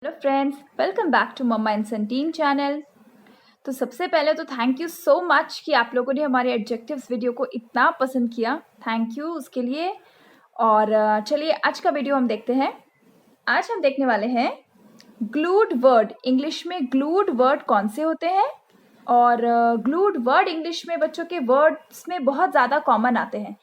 Hello friends, welcome back to Mamma and Son team channel. तो सबसे पहले तो थैंक यू सो मच कि आप लोगों ने हमारे एडजेक्टिव्स वीडियो को इतना पसंद किया। थैंक यू उसके लिए। और चलिए आज का वीडियो हम देखते हैं। आज हम देखने वाले हैं ग्लूड वर्ड। इंग्लिश में ग्लूड वर्ड कौन से होते हैं, और ग्लूड वर्ड इंग्लिश में बच्चों के वर्ड्स में बहुत ज़्यादा कॉमन आते हैं।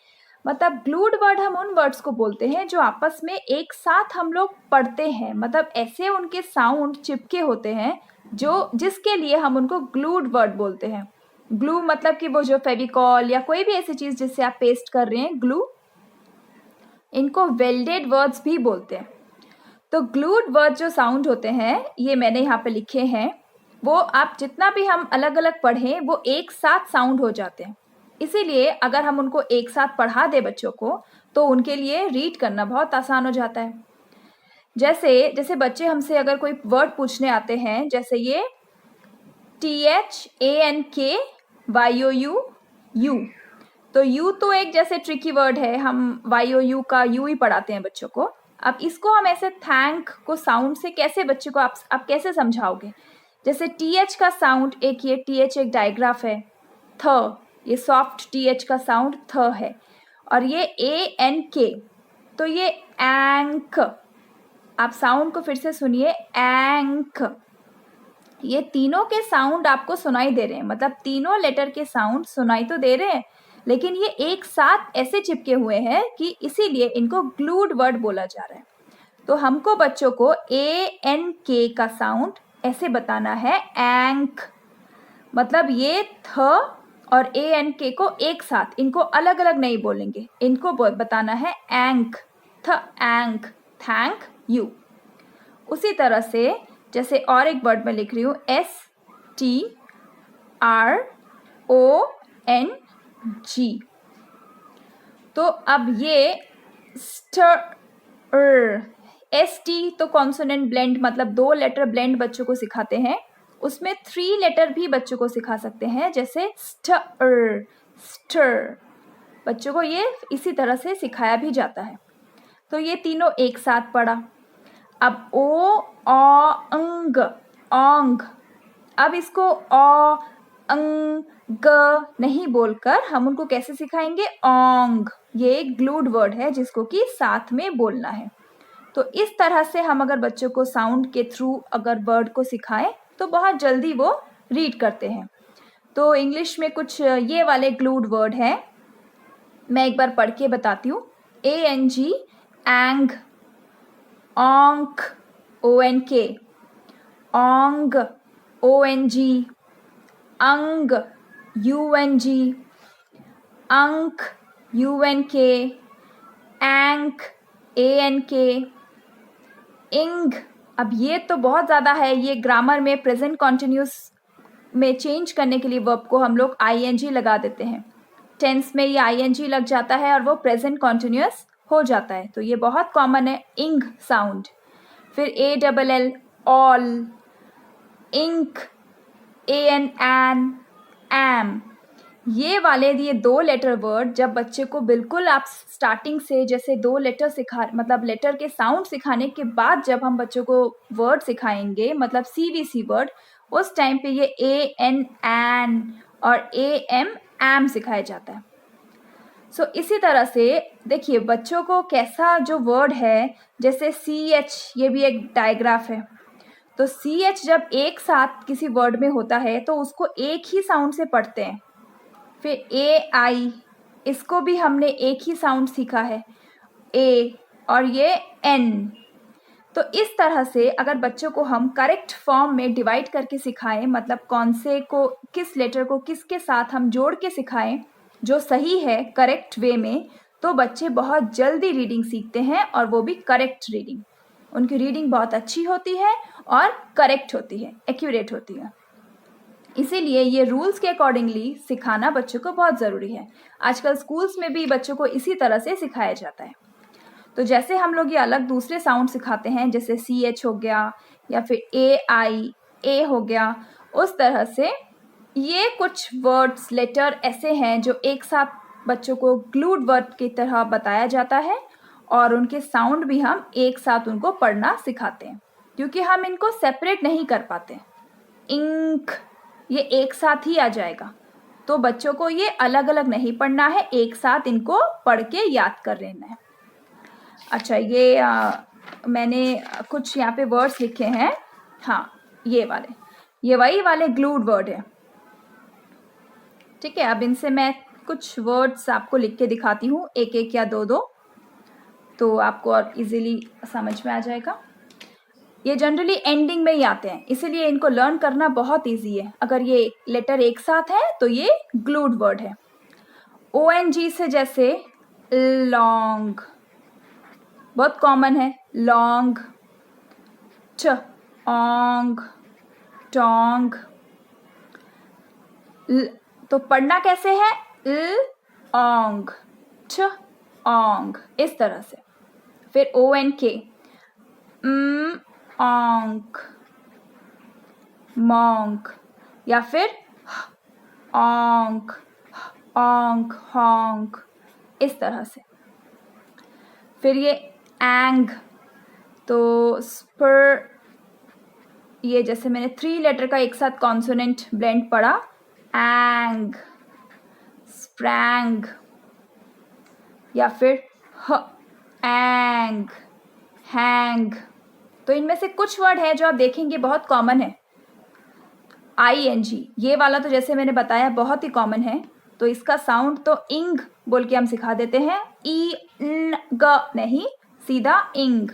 मतलब ग्लूड वर्ड हम उन वर्ड्स को बोलते हैं जो आपस में एक साथ हम लोग पढ़ते हैं, मतलब ऐसे उनके साउंड चिपके होते हैं जो जिसके लिए हम उनको ग्लूड वर्ड बोलते हैं। ग्लू मतलब कि वो जो फेविकॉल या कोई भी ऐसी चीज़ जिससे आप पेस्ट कर रहे हैं, ग्लू, इनको वेल्डेड वर्ड्स भी बोलते हैं। तो ग्लूड वर्ड जो साउंड होते हैं, ये मैंने यहाँ पे लिखे हैं, वो आप जितना भी हम अलग अलग पढ़ें वो एक साथ साउंड हो जाते हैं। इसीलिए अगर हम उनको एक साथ पढ़ा दें बच्चों को, तो उनके लिए रीड करना बहुत आसान हो जाता है। जैसे जैसे बच्चे हमसे अगर कोई वर्ड पूछने आते हैं, जैसे ये THANK YOU, तो यू तो एक जैसे ट्रिकी वर्ड है, हम YOU का यू ही पढ़ाते हैं बच्चों को। अब इसको हम ऐसे थैंक को साउंड से कैसे बच्चे को आप कैसे समझाओगे? जैसे TH का साउंड, एक ये TH एक डायग्राफ है, थ, ये सॉफ्ट TH का साउंड थ है, और ये ANK, तो ये एंक। आप साउंड को फिर से सुनिए, एंक। ये तीनों के साउंड आपको सुनाई दे रहे हैं, मतलब तीनों लेटर के साउंड सुनाई तो दे रहे हैं, लेकिन ये एक साथ ऐसे चिपके हुए हैं कि इसीलिए इनको ग्लूड वर्ड बोला जा रहा है। तो हमको बच्चों को ANK का साउंड ऐसे बताना है, एंक। मतलब ये थ और ANK को एक साथ, इनको अलग अलग नहीं बोलेंगे, इनको बताना है एंक, थ एंक, थैंक यू। उसी तरह से जैसे और एक वर्ड में लिख रही हूँ, STRONG, तो अब ये स्टर, ST तो कॉन्सोनेंट ब्लेंड, मतलब 2 लेटर ब्लेंड बच्चों को सिखाते हैं। उसमें 3 लेटर भी बच्चों को सिखा सकते हैं, जैसे स्टर, स्टर। बच्चों को ये इसी तरह से सिखाया भी जाता है। तो ये तीनों एक साथ पढ़ा। अब अंग, ओंग। अब इसको अंग नहीं बोलकर हम उनको कैसे सिखाएंगे? ओंग। ये एक ग्लूड वर्ड है जिसको कि साथ में बोलना है। तो इस तरह से हम अगर बच्चों को साउंड के थ्रू अगर वर्ड को सिखाएं तो बहुत जल्दी वो रीड करते हैं। तो इंग्लिश में कुछ ये वाले ग्लूड वर्ड हैं, मैं एक बार पढ़ के बताती हूँ। ANG, एंग, ONK, ONK, ONG, ONG, UNG, UNG, UNK, UNK, ANK, ANK, ING। अब ये तो बहुत ज़्यादा है, ये ग्रामर में प्रेजेंट कॉन्टिन्यूस में चेंज करने के लिए वर्ब को हम लोग ING लगा देते हैं। टेंस में ये ING लग जाता है और वो प्रेजेंट कॉन्टिन्यूस हो जाता है, तो ये बहुत कॉमन है, इंग साउंड। फिर ALL, all, ink, AN, am. ये वाले ये 2 लेटर वर्ड जब बच्चे को बिल्कुल आप स्टार्टिंग से जैसे 2 लेटर सिखा, मतलब लेटर के साउंड सिखाने के बाद जब हम बच्चों को वर्ड सिखाएंगे, मतलब CVC वर्ड, उस टाइम पे ये AN, एन और AM, एम सिखाया जाता है। सो इसी तरह से देखिए बच्चों को कैसा जो वर्ड है, जैसे CH, ये भी एक डायग्राफ है। तो CH जब एक साथ किसी वर्ड में होता है तो उसको एक ही साउंड से पढ़ते हैं। फिर AI, इसको भी हमने एक ही साउंड सीखा है, A, और ये N। तो इस तरह से अगर बच्चों को हम करेक्ट फॉर्म में डिवाइड करके सिखाएं, मतलब कौन से को किस लेटर को किसके साथ हम जोड़ के सिखाएं जो सही है करेक्ट वे में, तो बच्चे बहुत जल्दी रीडिंग सीखते हैं, और वो भी करेक्ट रीडिंग। उनकी रीडिंग बहुत अच्छी होती है और करेक्ट होती है, एक्यूरेट होती है। इसीलिए ये रूल्स के अकॉर्डिंगली सिखाना बच्चों को बहुत ज़रूरी है। आजकल स्कूल्स में भी बच्चों को इसी तरह से सिखाया जाता है। तो जैसे हम लोग ये अलग दूसरे साउंड सिखाते हैं, जैसे CH हो गया या फिर AI, A हो गया, उस तरह से ये कुछ वर्ड्स, लेटर ऐसे हैं जो एक साथ बच्चों को ग्लूड वर्ड की तरह बताया जाता है, और उनके साउंड भी हम एक साथ उनको पढ़ना सिखाते हैं। क्योंकि हम इनको सेपरेट नहीं कर पाते। इंक ये एक साथ ही आ जाएगा, तो बच्चों को ये अलग अलग नहीं पढ़ना है, एक साथ इनको पढ़ के याद कर लेना है। अच्छा, ये मैंने कुछ यहाँ पे वर्ड्स लिखे हैं। हाँ, ये वही वाले ग्लूड वर्ड है। ठीक है, अब इनसे मैं कुछ वर्ड्स आपको लिख के दिखाती हूँ, एक एक या दो दो, तो आपको और इजीली समझ में आ जाएगा। ये जनरली एंडिंग में ही आते हैं, इसीलिए इनको लर्न करना बहुत इजी है। अगर ये लेटर एक साथ है तो ये ग्लूड वर्ड है। ONG से जैसे लॉन्ग, बहुत कॉमन है, लॉन्ग। ऑंग, टोंग। तो पढ़ना कैसे है, ऑंग, ऑंग, इस तरह से। फिर ONK, ऑंक, मॉन्क, या फिर ऑंक, ऑंक, हॉन्क, इस तरह से। फिर ये एंग, तो स्पर, ये जैसे मैंने 3 लेटर का एक साथ कॉन्सोनेंट ब्लेंड पढ़ा, एंग, स्प्रैंग, या फिर एंग, हैंग। तो इनमें से कुछ वर्ड है जो आप देखेंगे बहुत कॉमन है। ING, ये वाला तो जैसे मैंने बताया बहुत ही कॉमन है, तो इसका साउंड तो इंग बोल के हम सिखा देते हैं, ग नहीं, सीधा इंग।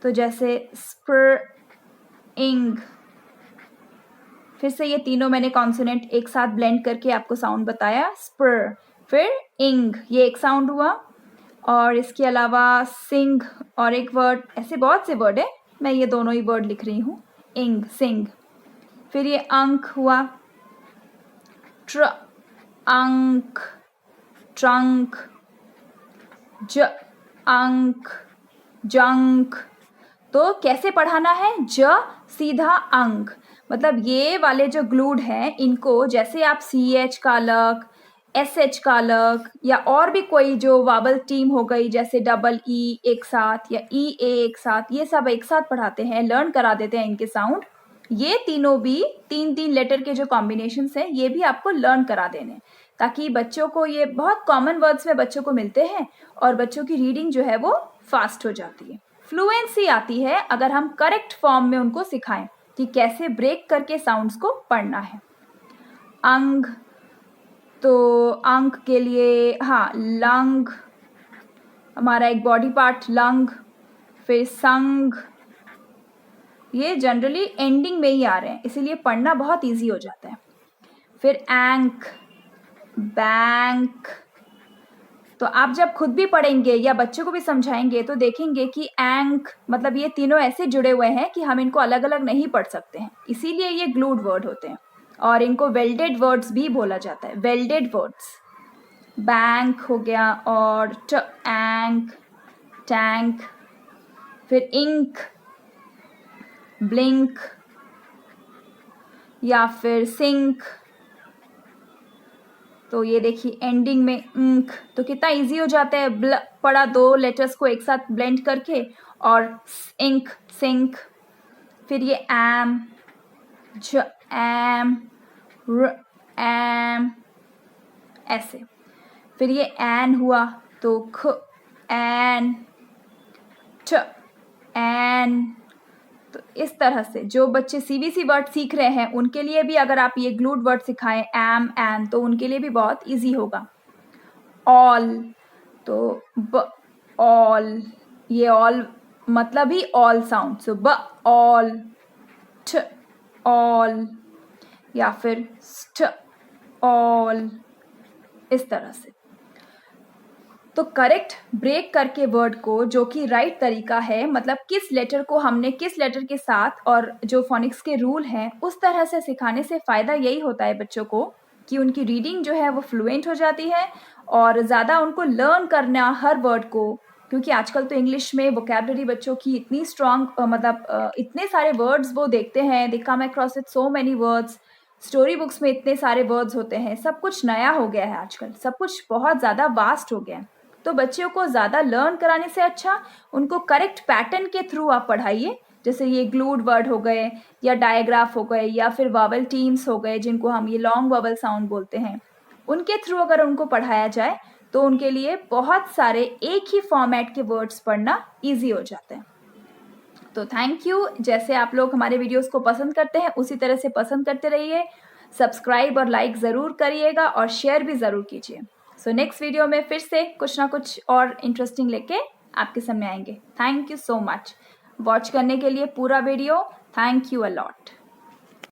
तो जैसे स्पर, इंग। फिर से ये तीनों मैंने कॉन्सोनेंट एक साथ ब्लेंड करके आपको साउंड बताया, स्पर, फिर इंग, ये एक साउंड हुआ। और इसके अलावा सिंग और एक वर्ड, ऐसे बहुत से वर्ड है, मैं ये दोनों ही वर्ड लिख रही हूँ, इंग, सिंग। फिर ये अंक हुआ, अंक, ट्रंक, अंक, जंक। तो कैसे पढ़ाना है, सीधा अंक। मतलब ये वाले जो ग्लूड हैं, इनको जैसे आप CH का अलग, SH का अलग, या और भी कोई जो वावल टीम हो गई, जैसे EE एक साथ या EA एक साथ, ये सब एक साथ पढ़ाते हैं, लर्न करा देते हैं इनके साउंड। ये तीनों भी 3-3 लेटर के जो कॉम्बिनेशंस हैं, ये भी आपको लर्न करा देने, ताकि बच्चों को, ये बहुत कॉमन वर्ड्स में बच्चों को मिलते हैं और बच्चों की रीडिंग जो है वो फास्ट हो जाती है। फ्लुएंसी आती है अगर हम करेक्ट फॉर्म में उनको सिखाएं कि कैसे ब्रेक करके साउंड्स को पढ़ना है। अंग, तो अंक के लिए हाँ, लंग, हमारा एक बॉडी पार्ट लंग। फिर संग, ये जनरली एंडिंग में ही आ रहे हैं, इसीलिए पढ़ना बहुत इजी हो जाता है। फिर एंक, बैंक। तो आप जब खुद भी पढ़ेंगे या बच्चों को भी समझाएंगे तो देखेंगे कि एंक मतलब ये तीनों ऐसे जुड़े हुए हैं कि हम इनको अलग अलग नहीं पढ़ सकते हैं, इसीलिए ये ग्लूड वर्ड होते हैं और इनको वेल्डेड वर्ड्स भी बोला जाता है, वेल्डेड वर्ड्स। बैंक हो गया और एंक, टैंक। फिर इंक, ब्लिंक, या फिर सिंक। तो ये देखिए एंडिंग में इंक, तो कितना इजी हो जाता है, पढ़ा 2 लेटर्स को एक साथ ब्लेंड करके, और इंक, सिंक। फिर ये एम, एम, एम, ऐसे। फिर ये एन हुआ, तो एन, एन। तो इस तरह से जो बच्चे CBC वर्ड सीख रहे हैं उनके लिए भी अगर आप ये ग्लूड वर्ड सिखाएं, एम, एन, तो उनके लिए भी बहुत इजी होगा। ऑल, तो ऑल, ये ऑल मतलब ही all sound, so all, all, या फिर ऑल, इस तरह से। तो करेक्ट ब्रेक करके वर्ड को, जो कि राइट तरीका है, मतलब किस लेटर को हमने किस लेटर के साथ, और जो फोनिक्स के रूल हैं उस तरह से सिखाने से फ़ायदा यही होता है बच्चों को कि उनकी रीडिंग जो है वो फ्लुएंट हो जाती है और ज़्यादा उनको लर्न करना हर वर्ड को, क्योंकि आजकल तो इंग्लिश में वोकैबुलरी बच्चों की इतनी स्ट्रॉन्ग, मतलब इतने सारे वर्ड्स वो देखते हैं, they come across with so many words, story books में इतने सारे वर्ड्स होते हैं, सब कुछ नया हो गया है आजकल, सब कुछ बहुत ज़्यादा वास्ट हो गया है। तो बच्चों को ज़्यादा लर्न कराने से अच्छा उनको करेक्ट पैटर्न के थ्रू आप पढ़ाइए, जैसे ये ग्लूड वर्ड हो गए या डायग्राफ हो गए या फिर वावल टीम्स हो गए जिनको हम ये लॉन्ग वावल साउंड बोलते हैं, उनके थ्रू अगर उनको पढ़ाया जाए तो उनके लिए बहुत सारे एक ही फॉर्मेट के वर्ड्स पढ़ना ईजी हो जाते हैं। तो थैंक यू। जैसे आप लोग हमारे वीडियोस को पसंद करते हैं उसी तरह से पसंद करते रहिए, सब्सक्राइब और लाइक ज़रूर करिएगा और शेयर भी ज़रूर कीजिए। सो नेक्स्ट वीडियो में फिर से कुछ ना कुछ और इंटरेस्टिंग लेके आपके सामने आएंगे। Thank you so much watch करने के लिए पूरा video. Thank you a lot.